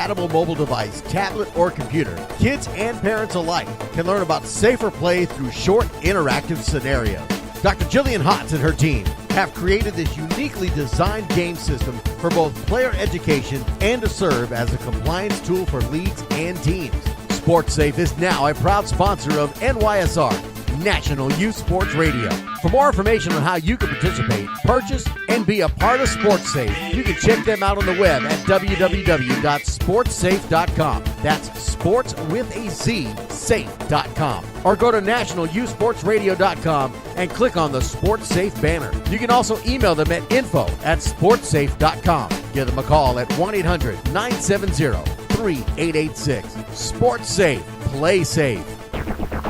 compatible mobile device, tablet, or computer. Kids and parents alike can learn about safer play through short, interactive scenarios. Dr. Jillian Hotz and her team have created this uniquely designed game system for both player education and to serve as a compliance tool for leagues and teams. SportsSafe is now a proud sponsor of NYSR, National Youth Sports Radio. For more information on how you can participate, purchase, and be a part of SportsSafe, you can check them out on the web at www.sportsafe.com. That's sports with a Z, safe.com. Or go to nationalyouthsportsradio.com and click on the SportsSafe banner. You can also email them at info@sportsafe.com. Give them a call at 1-800-970-3886. SportsSafe. Play safe.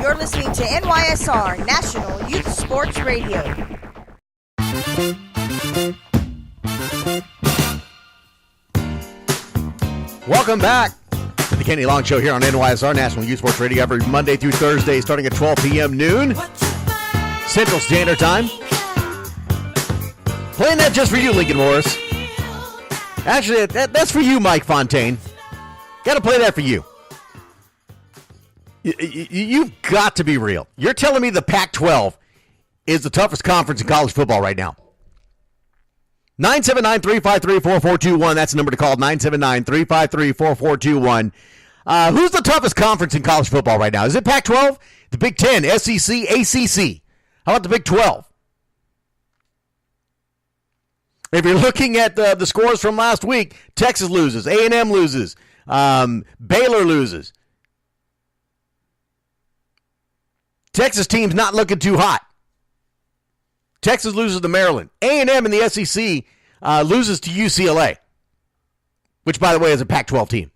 You're listening to NYSR, National Youth Sports Radio. Welcome back to the Kennie Long Show here on NYSR, National Youth Sports Radio, every Monday through Thursday, starting at 12 p.m. noon, Central Standard Time. Playing that just for you, Lincoln Morris. Actually, that's for you, Mike Fontaine. Got to play that for you. You've got to be real. You're telling me the Pac-12 is the toughest conference in college football right now. 979-353-4421. That's the number to call, 979-353-4421. Who's the toughest conference in college football right now? Is it Pac-12, the Big Ten, SEC, ACC? How about the Big 12? If you're looking at the scores from last week, Texas loses, A&M loses, Baylor loses. Texas team's not looking too hot. Texas loses to Maryland. A&M in the SEC loses to UCLA, which, by the way, is a Pac-12 team.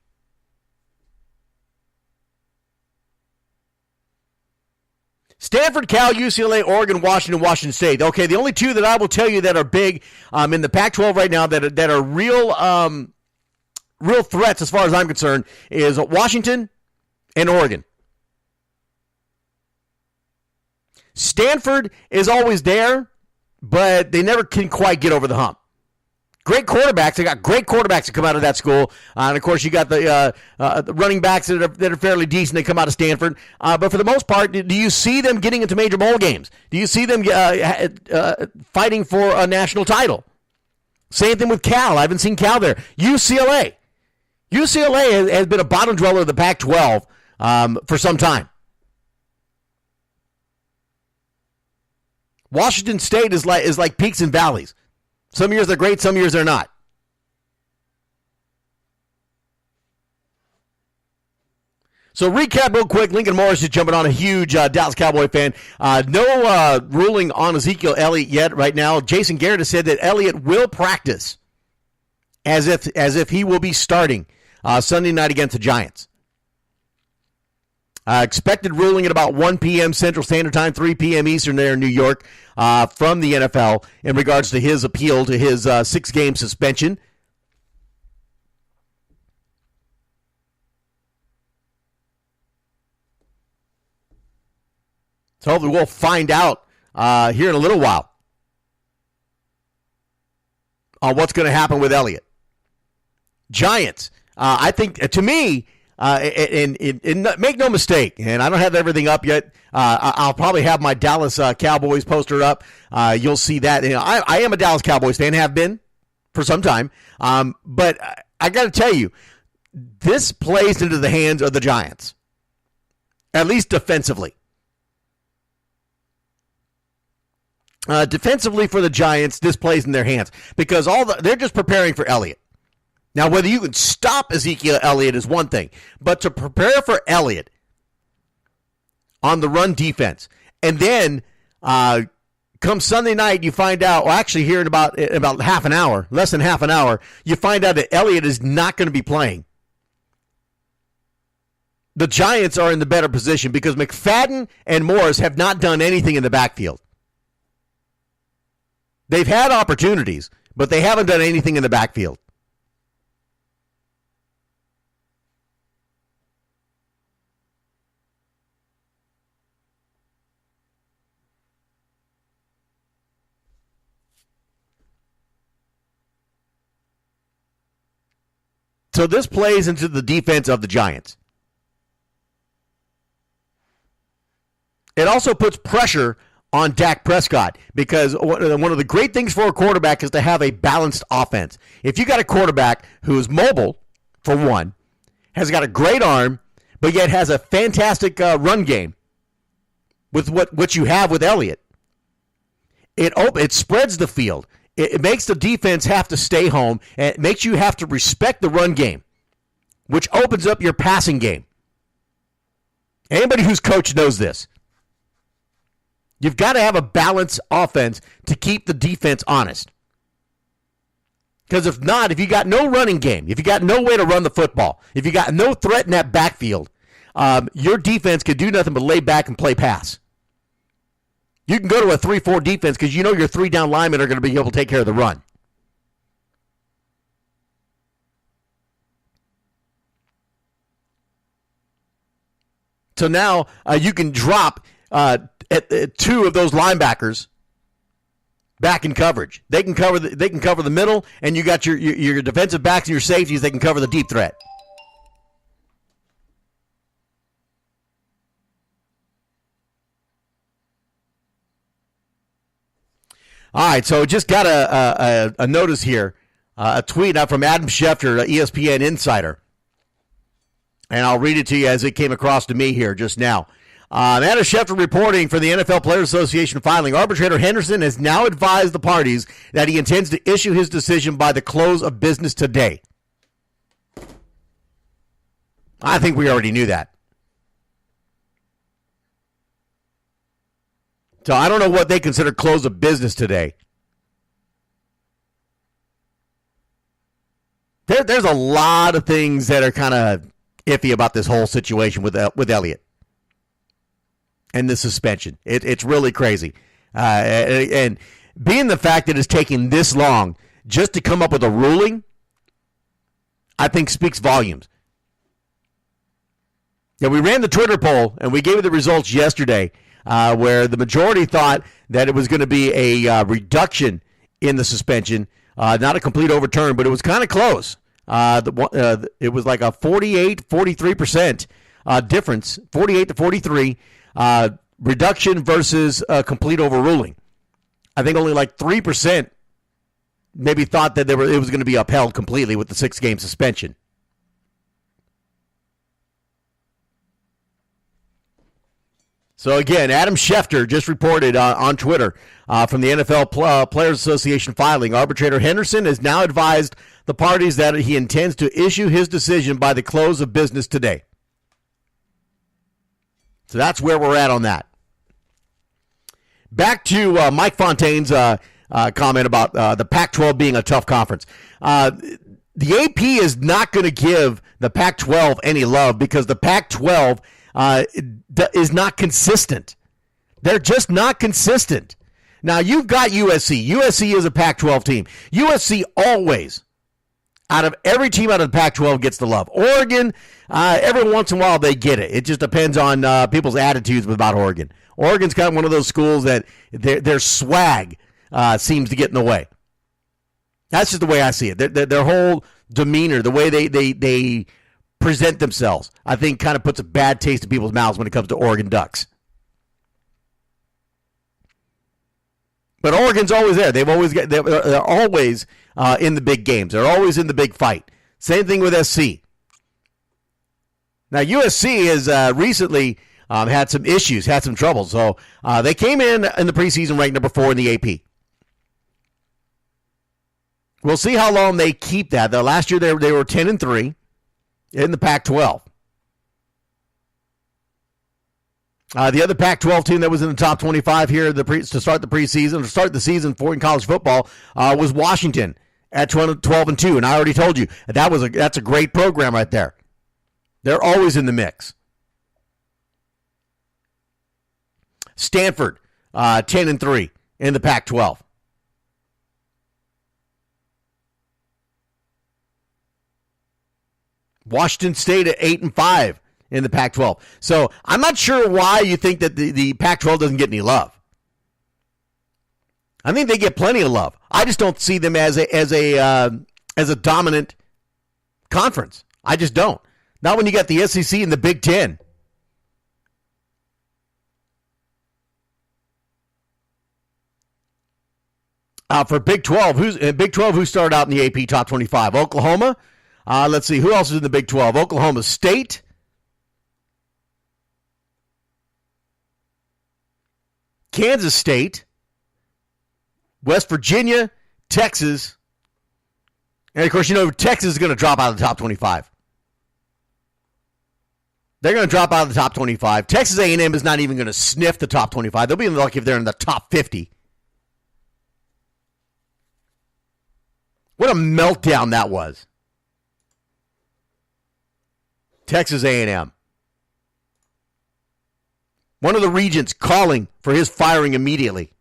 Stanford, Cal, UCLA, Oregon, Washington, Washington State. Okay, the only two that I will tell you that are big in the Pac-12 right now that are real threats as far as I'm concerned is Washington and Oregon. Stanford is always there, but they never can quite get over the hump. Great quarterbacks. They got great quarterbacks that come out of that school. And, of course, you got the running backs that are fairly decent. They come out of Stanford. But for the most part, do you see them getting into major bowl games? Do you see them fighting for a national title? Same thing with Cal. I haven't seen Cal there. UCLA. UCLA has been a bottom dweller of the Pac-12 for some time. Washington State is like peaks and valleys. Some years they're great, some years they're not. So recap real quick. Lincoln Morris is jumping on, a huge Dallas Cowboy fan. No ruling on Ezekiel Elliott yet right now. Jason Garrett has said that Elliott will practice as if he will be starting Sunday night against the Giants. Expected ruling at about 1 p.m. Central Standard Time, 3 p.m. Eastern there in New York from the NFL in regards to his appeal to his 6-game suspension. So hopefully we'll find out here in a little while on what's going to happen with Elliott. Giants, I think, to me, and make no mistake, and I don't have everything up yet. I'll probably have my Dallas Cowboys poster up. You'll see that. You know, I am a Dallas Cowboys fan, have been for some time. But I got to tell you, this plays into the hands of the Giants, at least defensively. Defensively for the Giants, this plays in their hands because they're just preparing for Elliott. Now, whether you can stop Ezekiel Elliott is one thing, but to prepare for Elliott on the run defense, and then come Sunday night, you find out, well, actually here in about half an hour, less than half an hour, you find out that Elliott is not going to be playing. The Giants are in the better position because McFadden and Morris have not done anything in the backfield. They've had opportunities, but they haven't done anything in the backfield. So this plays into the defense of the Giants. It also puts pressure on Dak Prescott because one of the great things for a quarterback is to have a balanced offense. If you got a quarterback who's mobile, for one, has got a great arm, but yet has a fantastic run game with what you have with Elliott, it spreads the field. It makes the defense have to stay home, and it makes you have to respect the run game, which opens up your passing game. Anybody who's coached knows this. You've got to have a balanced offense to keep the defense honest. Because if not, if you got no running game, if you got no way to run the football, if you got no threat in that backfield, your defense could do nothing but lay back and play pass. You can go to a 3-4 defense because you know your 3-down linemen are going to be able to take care of the run. So now you can drop two of those linebackers back in coverage. They can cover the middle, and you got your defensive backs and your safeties. They can cover the deep threat. All right, so just got a notice here, a tweet out from Adam Schefter, ESPN Insider, and I'll read it to you as it came across to me here just now. Adam Schefter reporting for the NFL Players Association filing. Arbitrator Henderson has now advised the parties that he intends to issue his decision by the close of business today. I think we already knew that. So I don't know what they consider close of business today. There's a lot of things that are kind of iffy about this whole situation with Elliott and the suspension. It's really crazy. And being the fact that it's taking this long just to come up with a ruling, I think speaks volumes. Yeah, we ran the Twitter poll, and we gave you the results yesterday, where the majority thought that it was going to be a reduction in the suspension, not a complete overturn, but it was kind of close. It was like a 43% difference, 48 to 43, reduction versus complete overruling. I think only like 3% maybe thought that it was going to be upheld completely with the 6-game suspension. So again, Adam Schefter just reported on Twitter from the NFL Players Association filing. Arbitrator Henderson has now advised the parties that he intends to issue his decision by the close of business today. So that's where we're at on that. Back to Mike Fontaine's comment about the Pac-12 being a tough conference. The AP is not going to give the Pac-12 any love because the Pac-12 is not consistent. They're just not consistent. Now, you've got USC. USC is a Pac-12 team. USC always, out of every team out of the Pac-12, gets the love. Oregon, every once in a while they get it. It just depends on people's attitudes about Oregon. Oregon's kind of one of those schools that their swag seems to get in the way. That's just the way I see it. Their whole demeanor, the way they present themselves, I think kind of puts a bad taste in people's mouths when it comes to Oregon Ducks. But Oregon's always there. They're always in the big games. They're always in the big fight. Same thing with SC. Now, USC has recently had some issues, had some trouble. So they came in the preseason ranked number 4 in the AP. We'll see how long they keep that. Though last year they were 10-3 in the Pac-12. The other Pac-12 team that was in the top 25 here to start the season for in college football was Washington at 12-2. And I already told you that's a great program right there. They're always in the mix. Stanford 10-3 in the Pac-12. Washington State at 8-5 in the Pac-12. So I'm not sure why you think that the Pac-12 doesn't get any love. I think they get plenty of love. I just don't see them as a dominant conference. I just don't. Not when you got the SEC and the Big Ten. For Big 12, who started out in the AP Top 25? Oklahoma. Let's see, who else is in the Big 12? Oklahoma State. Kansas State. West Virginia. Texas. And, of course, Texas is going to drop out of the top 25. They're going to drop out of the top 25. Texas A&M is not even going to sniff the top 25. They'll be lucky if they're in the top 50. What a meltdown that was. Texas A&M. One of the regents calling for his firing immediately.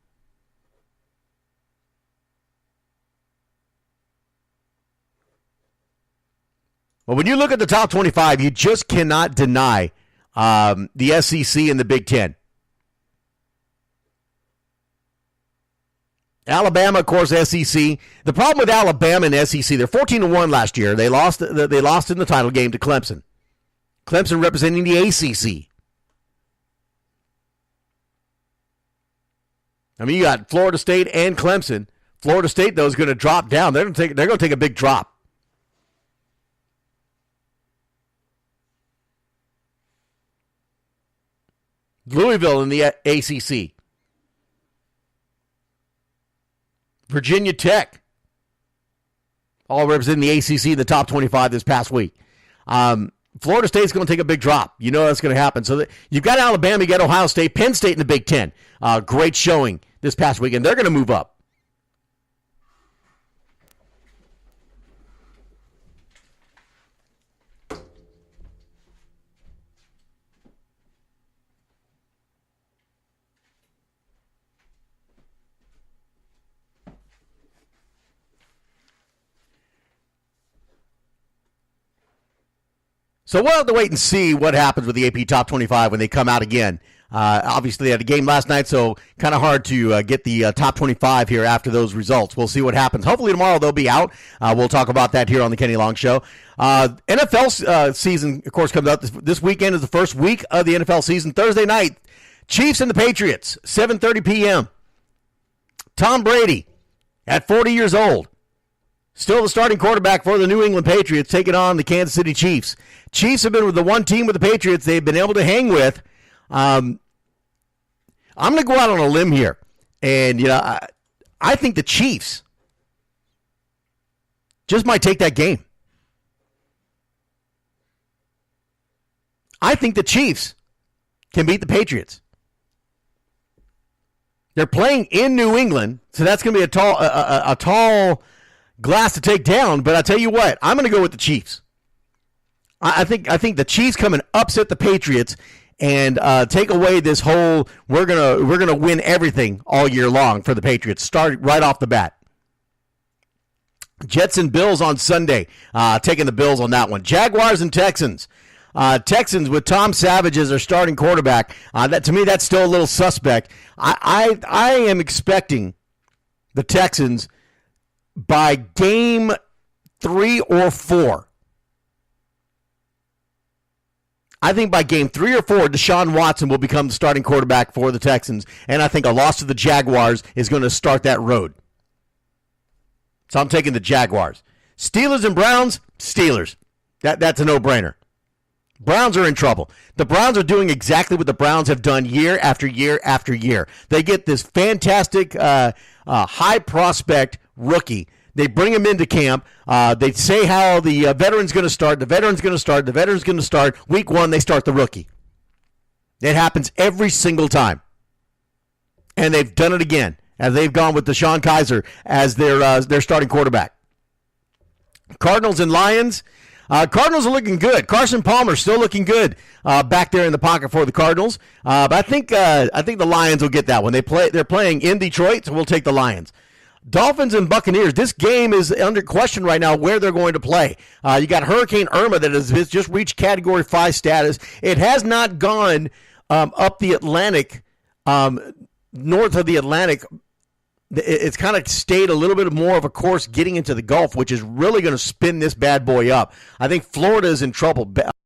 Well, when you look at the top 25, you just cannot deny the SEC and the Big Ten. Alabama, of course, SEC. The problem with Alabama and SEC, they're 14-1 last year. They lost in the title game to Clemson. Clemson representing the ACC. I mean, you got Florida State and Clemson. Florida State, though, is going to drop down. They're going to take a big drop. Louisville in the ACC. Virginia Tech. All representing the ACC in the top 25 this past week. Florida State's going to take a big drop. You know that's going to happen. So you've got Alabama, you got Ohio State, Penn State in the Big Ten. Great showing this past week, and they're going to move up. So we'll have to wait and see what happens with the AP Top 25 when they come out again. Obviously, they had a game last night, so kind of hard to get the top 25 here after those results. We'll see what happens. Hopefully tomorrow they'll be out. We'll talk about that here on the Kenny Long Show. NFL season, of course, comes out. This weekend is the first week of the NFL season. Thursday night, Chiefs and the Patriots, 7:30 p.m. Tom Brady, at 40 years old, still the starting quarterback for the New England Patriots, taking on the Kansas City Chiefs. Chiefs have been with the one team with the Patriots they've been able to hang with. I'm going to go out on a limb here. And, I think the Chiefs just might take that game. I think the Chiefs can beat the Patriots. They're playing in New England, so that's going to be a tall glass to take down. But I tell you what, I'm going to go with the Chiefs. I think the Chiefs come and upset the Patriots and take away this whole we're gonna win everything all year long for the Patriots. Start right off the bat. Jets and Bills on Sunday. Taking the Bills on that one. Jaguars and Texans. Texans with Tom Savage as their starting quarterback. That to me, that's still a little suspect. I am expecting the Texans by game 3 or 4. I think by game 3 or 4, Deshaun Watson will become the starting quarterback for the Texans, and I think a loss to the Jaguars is going to start that road. So I'm taking the Jaguars. Steelers and Browns, Steelers. That's a no-brainer. Browns are in trouble. The Browns are doing exactly what the Browns have done year after year after year. They get this fantastic high prospect rookie. They bring him into camp. They say how the veteran's going to start. The veteran's going to start. The veteran's going to start. Week 1, they start the rookie. It happens every single time. And they've done it again. As they've gone with Deshaun Kaiser as their starting quarterback. Cardinals and Lions. Cardinals are looking good. Carson Palmer still looking good back there in the pocket for the Cardinals. But I think the Lions will get that one. They're playing in Detroit, so we'll take the Lions. Dolphins and Buccaneers. This game is under question right now where they're going to play. You got Hurricane Irma that has just reached Category 5 status. It has not gone up the Atlantic, north of the Atlantic it's kind of stayed a little bit more of a course getting into the Gulf, which is really going to spin this bad boy up. I think Florida is in trouble.